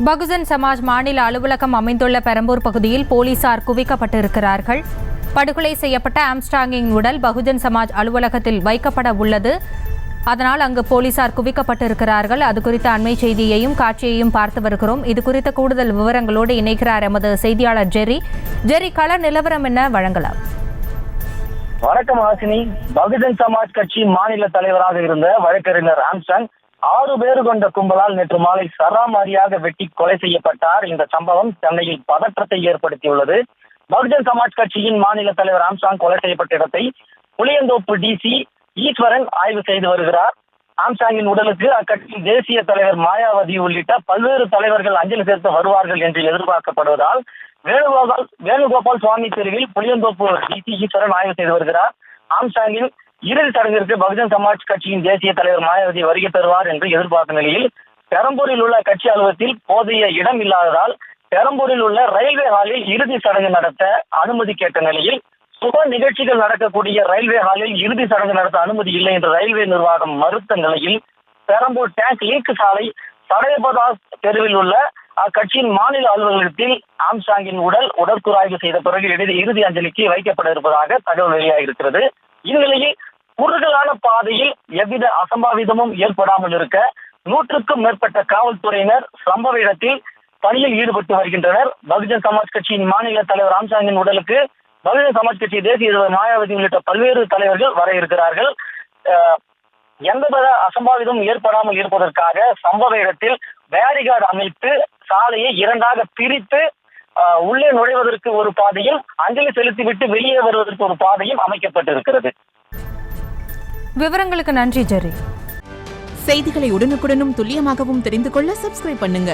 பகுஜன் சமாஜ் மாநில அலுவலகம் அமைந்துள்ள பெரம்பூர் பகுதியில் போலீசார் குவிக்கப்பட்டிருக்கிறார்கள். படுகொலை செய்யப்பட்ட ஆம்ஸ்ட்ராங்கின் உடல் பகுஜன் சமாஜ் அலுவலகத்தில் வைக்கப்பட உள்ளது. அதனால் அங்கு போலீசார் குவிக்கப்பட்டிருக்கிறார்கள். அது குறித்த அண்மை செய்தியையும் காட்சியையும் பார்த்து வருகிறோம். இது குறித்த கூடுதல் விவரங்களோடு இணைக்கிறார் எமது செய்தியாளர் ஜெரி. கள நிலவரம் என்ன வழங்கலாம்? வணக்கம் ஹாசினி. பகுஜன் சமாஜ் கட்சி மாநில தலைவராக இருந்த வழக்கறிஞர் ஆம்ஸ்ட்ராங் 6 பேர் கொண்ட கும்பலால் நேற்று மாலை சராமாரியாக வெட்டி கொலை செய்யப்பட்டார். இந்த சம்பவம் சென்னையில் பதற்றத்தை ஏற்படுத்தியுள்ளது. பகுஜன் சமாஜ் கட்சியின் மாநில தலைவர் ஆம்ஸ்ட்ராங் கொலை செய்யப்பட்ட இடத்தை புளியந்தோப்பு டிசி ஈஸ்வரன் ஆய்வு செய்து வருகிறார். ஆம்ஸ்ட்ராங்கின் உடலுக்கு அக்கட்சியின் தேசிய தலைவர் மாயாவதி உள்ளிட்ட பல்வேறு தலைவர்கள் அஞ்சலி செலுத்த வருவார்கள் என்று எதிர்பார்க்கப்படுவதால் வேணுகோபால் சுவாமி தெருவில் புளியந்தோப்பு டிசி ஈஸ்வரன் ஆய்வு செய்து வருகிறார். ஆம்ஸ்ட்ராங்கின் இறுதி சடங்கிற்கு பகுஜன் சமாஜ் கட்சியின் தேசிய தலைவர் மாயாவதி வருகை தருவார் என்று எதிர்பார்த்த நிலையில் பெரம்பூரில் உள்ள கட்சி அலுவலகத்தில் போதிய இடம் இல்லாததால் பெரம்பூரில் உள்ள ரயில்வே ஹாலில் இறுதி சடங்கு நடத்த அனுமதி கேட்ட நிலையில் சுப நிகழ்ச்சிகள் நடக்கக்கூடிய ரயில்வே ஹாலில் இறுதி சடங்கு நடத்த அனுமதி இல்லை என்று ரயில்வே நிர்வாகம் மறுத்த நிலையில் பெரம்பூர் டேங்க் லிங்க் சாலை சடையபதாஸ் தெருவில் உள்ள அக்கட்சியின் மாநில அலுவலகத்தில் ஆம்ஸ்ட்ராங்கின் உடற்கூறாய்வு செய்த பிறகு இறுதி அஞ்சலிக்கு வைக்கப்பட இருப்பதாக தகவல் வெளியாகியிருக்கிறது. இந்நிலையில் குறுகலான பாதையில் எவ்வித அசம்பாவிதமும் ஏற்படாமல் இருக்க 100க்கும் மேற்பட்ட காவல்துறையினர் சம்பவ இடத்தில் பணியில் ஈடுபட்டு வருகின்றனர். பகுஜன் சமாஜ் கட்சியின் மாநில தலைவர் ஆம்ஸ்ட்ராங்கின் உடலுக்கு பகுஜன் சமாஜ் கட்சி தேசிய தலைவர் மாயாவதி உள்ளிட்ட பல்வேறு தலைவர்கள் வர இருக்கிறார்கள். எந்தவித அசம்பாவிதம் ஏற்படாமல் இருப்பதற்காக சம்பவ இடத்தில் பேரிகார்டு அமைத்து சாலையை 2ஆக பிரித்து உள்ளே நுழைவதற்கு ஒரு பாதையும் அஞ்சலி செலுத்திவிட்டு வெளியே வருவதற்கு ஒரு பாதையும் அமைக்கப்பட்டிருக்கிறது. விவரங்களுக்கு நன்றி ஜெரி. செய்திகளை உடனுக்குடனும் துல்லியமாகவும் தெரிந்து கொள்ள சப்ஸ்கிரைப் பண்ணுங்க.